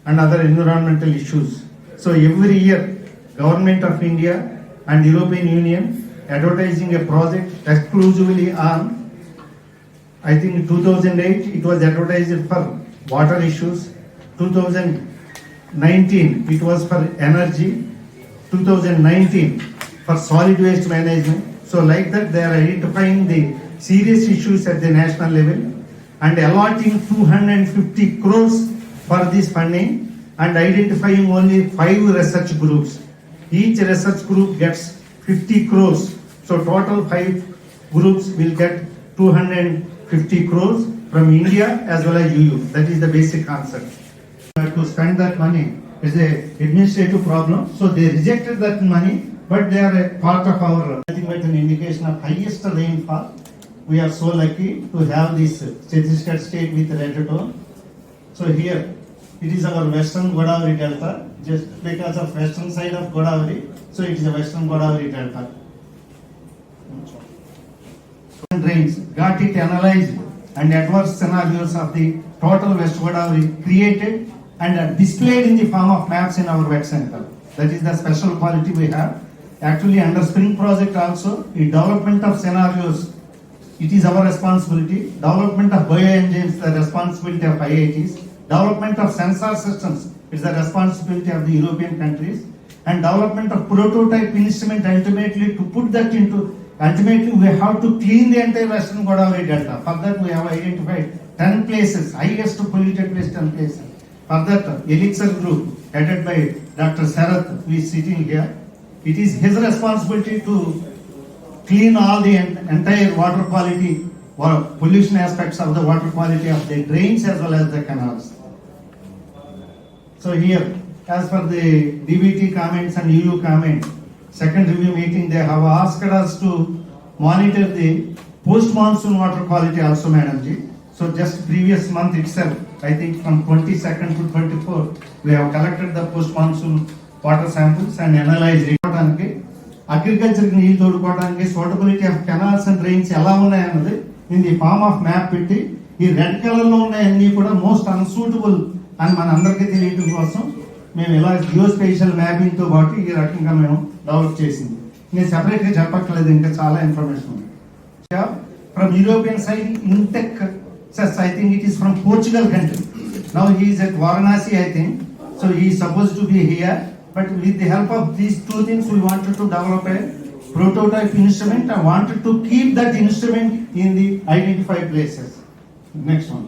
And other environmental issues. So every year, Government of India and European Union advertising a project exclusively on, I think 2008 it was advertised for water issues, 2019 it was for energy, 2019 for solid waste management. So like that they are identifying the serious issues at the national level and allotting 250 crores for this funding and identifying only 5 research groups. Each research group gets 50 crores. So total 5 groups will get 250 crores from India as well as EU. That is the basic concept. To spend that money is a administrative problem. So they rejected that money, but they are a part of our, nothing but an indication of highest rainfall. We are so lucky to have this Chhattisgarh state with red tone. So here, it is our western Godavari Delta, just because of western side of Godavari, so it is a western Godavari Delta. Rains got it analyzed and adverse scenarios of the total West Godavari created and are displayed in the form of maps in our wet center. That is the special quality we have. Actually under Spring project also, the development of scenarios, it is our responsibility. Development of bioengines, the responsibility of IITs. Development of sensor systems is the responsibility of the European countries, and development of prototype instrument ultimately to put that into, ultimately we have to clean the entire Western Godavari Delta. For that we have identified 10 places, highest polluted place 10 places. For that Elixir group headed by Dr. Sarath, who is sitting here, it is his responsibility to clean all the entire water quality or pollution aspects of the water quality of the drains as well as the canals. So here, as per the DBT comments and EU comment, second review meeting, they have asked us to monitor the post-monsoon water quality also, Madam Ji. So just previous month itself, I think from 22nd to 24th, we have collected the post-monsoon water samples and analyzed it. Agriculture నీళ్ళు తోడుకోవడానికి suitability of canals and drains ఎలా ఉన్నాయన్నది in the form of map పెట్టి ఈ red colour లో ఉన్నాయన్నీ కూడా most unsuitable అని మన అందరికీ తెలియటం కోసం మేము ఇలా జియో స్పేషియల్ మ్యాపింగ్ తో పాటు ఈ రకంగా మేము డెవలప్ చేసింది. నేను సెపరేట్ గా చెప్పట్లేదు, ఇంకా చాలా ఇన్ఫర్మేషన్ ఉంది. From European side intake says I think it is from Portugal country. Now he is at Varanasi, I think. So he is supposed to be here. But with the help of these two things, we wanted to develop a prototype instrument and wanted to keep that instrument in the identified places. Next one.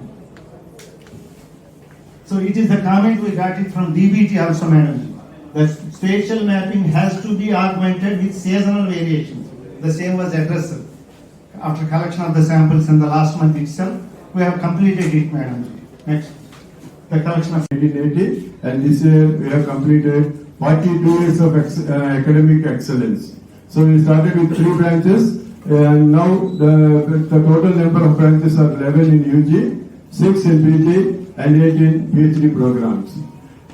So it is the comment we got it from DBT also, Madam. The spatial mapping has to be augmented with seasonal variations. The same was addressed after collection of the samples in the last month itself. We have completed it, Madam. Next. The collection of 1980, and this year we have completed 42 years of academic excellence. So we started with 3 branches, and now the total number of branches are 11 in UG, 6 in PG, and 8 in PhD programs.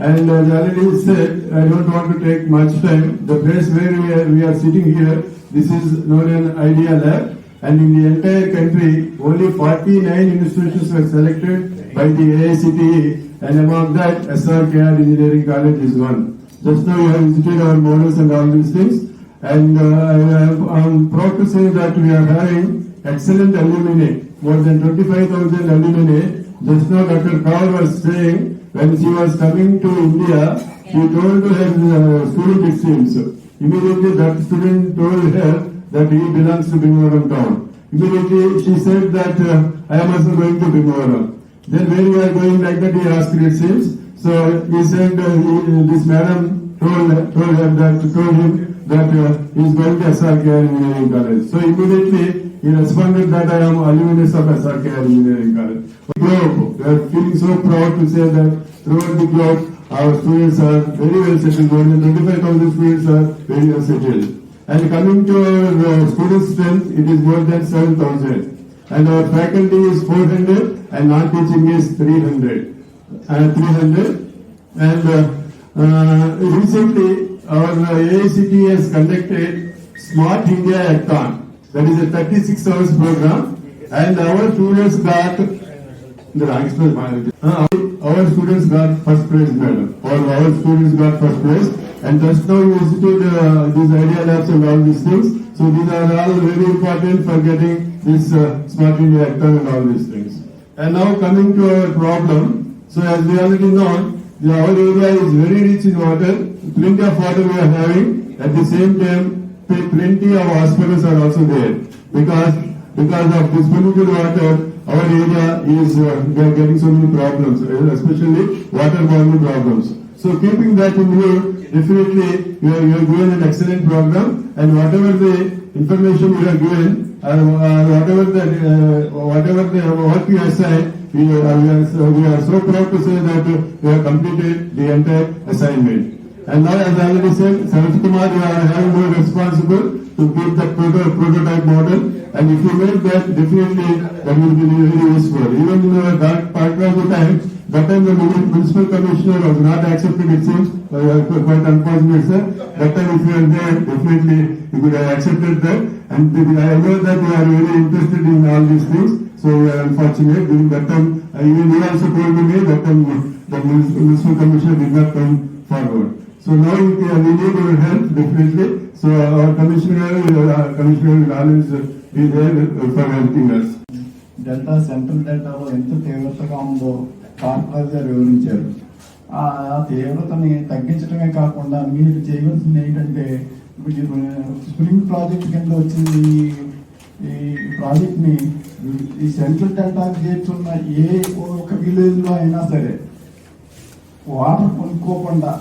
And as already said, I don't want to take much time. The place where we are sitting here, this is known as Idea Lab, and in the entire country, only 49 institutions were selected by the AICTE, and among that, SRKR Engineering College is one. Just now you have visited our models and all these things, and I'm proud to say that we are having excellent alumni more than 25,000 alumni. Just now Dr. Kaur was saying, when she was coming to India, she told her student, it seems. Immediately that student told her that he belongs to Bhimavaram town. Immediately she said that I am also going to Bhimavaram. Then where you are going, like that he asked, it seems. So he said, this madam told him that he is going to SRKR Engineering College. So immediately he responded that I am alumnus of SRKR Engineering College. Globe, we are feeling so proud to say that throughout the globe, our students are very well settled. More than 25,000 students are very well settled. And coming to our student strength, it is more than 7,000. And our faculty is 400 and non-teaching is 300. And recently, our AICT has conducted Smart India Hackathon. That is a 36 hours program. And our students got our students got first prize, madam. Our students got first prize. And just now we visited these idea labs and all these things. So these are all very important for getting this Smart India Hackathon and all these things. And now coming to our problem. So as we already know, our area is very rich in water. Plenty of water we are having. At the same time, plenty of hospitals are also there. Because of this polluted water, our area is getting so many problems, especially waterborne problems. So keeping that in view, definitely you are given an excellent program, and whatever the information you are given, whatever the work you assign, we are so proud to say that we have completed the entire assignment. And now, as I already said, Saraj Kumar, you are having more responsible to give the prototype model, and if you make that, definitely that will be very useful. Even in our Part-1 time, that time the municipal commissioner was not accepted, it seems, quite unfortunate, sir. That time if you are there, definitely you could have accepted that. And I know that you are very interested in all these things, so we are unfortunate. During that time, even you also told me that time the municipal commissioner did not come forward. So now we need your help, definitely. So our commissioner will always be there for helping us. Delta central డెల్టాలో ఎంత తీవ్రతగా ఉందో doctor గారు వివరించారు. ఆ తీవ్రతని తగ్గించడమే కాకుండా మీరు చేయవలసింది ఏంటంటే, స్ప్రింగ్ ప్రాజెక్ట్ కింద వచ్చింది ఈ ప్రాజెక్ట్ని ఈ సెంట్రల్ డెల్టాకి చేర్చున్న ఏ ఒక విలేజ్లో అయినా సరే వాటర్ కొనుక్కోకుండా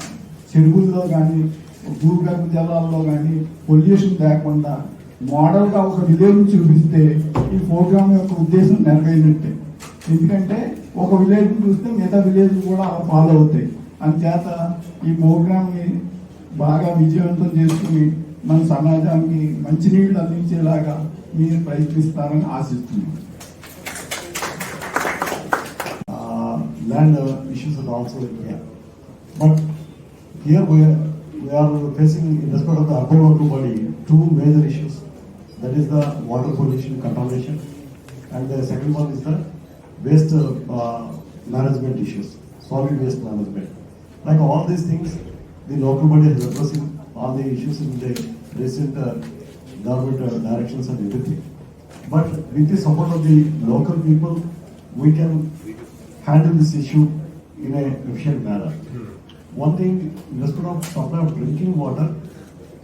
చెరువుల్లో కానీ భూగర్భ జలాల్లో కానీ పొల్యూషన్ లేకుండా మోడల్గా ఒక విలేజ్ చూపిస్తే ఈ ప్రోగ్రామ్ యొక్క ఉద్దేశం నెరవేరినట్టే. ఎందుకంటే ఒక విలేజ్ చూస్తే మిగతా విలేజ్ కూడా ఫాలో అవుతాయి. అందుచేత ఈ ప్రోగ్రామ్ని బాగా విజయవంతం చేసుకుని మన సమాజానికి మంచినీళ్ళు అందించేలాగా మీరు ప్రయత్నిస్తారని ఆశిస్తున్నాను. Land issues are also here. But here we are facing, in respect of the urban water body, two major issues. That is the water pollution, contamination, and the second one is the waste management issues, solid waste management. Like all these things, the local body is addressing all the issues in the recent government directions and everything. But with the support of the local people, we can handle this issue in a efficient manner. One thing, in respect of supply of drinking water,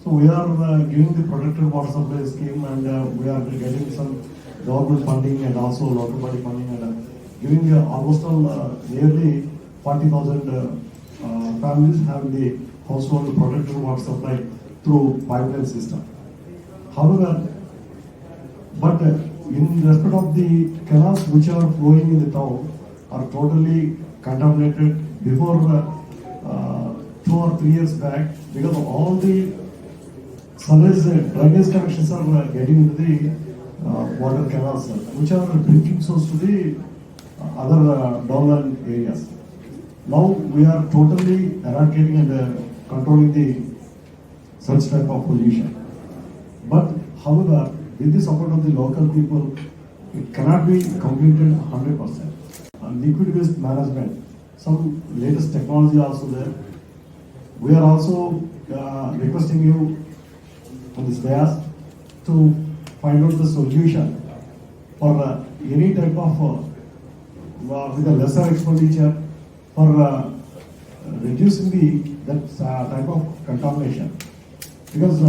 so we are giving the protected water supply scheme, and we are getting some government funding and also local body funding, and giving almost nearly 40,000 families having the household protected water supply through pipeline system. However, but in respect of the canals which are flowing in the town are totally contaminated before 2 or 3 years back, because of all the sunrise drainage connections are getting into the water canals, which are drinking source to the other downland areas. Now we are totally eradicating and controlling the such type of pollution. But however, with the support of the local people, it cannot be completed 100%. Liquid waste management, some latest technology also there. We are also requesting you on this dais to find out the solution for any type of with a lesser expenditure for reducing that type of contamination. Because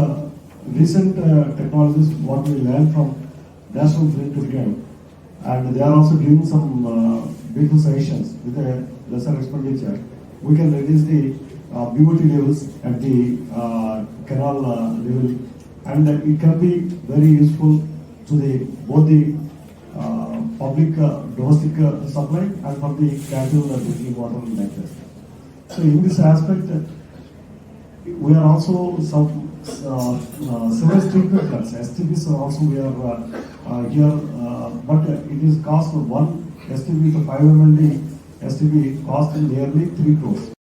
recent technologies, what we learned from National Green Tribunal, and they are also giving some beautiful suggestions with a lesser expenditure. We can reduce the BOT levels at the canal level, and it can be very useful to both the public domestic supply and for the casual drinking water like this. So in this aspect, we are also some sewage treatment plants, STBs are also we are here, but it is cost of one STB to 5 MLD STB cost nearly 3 crores.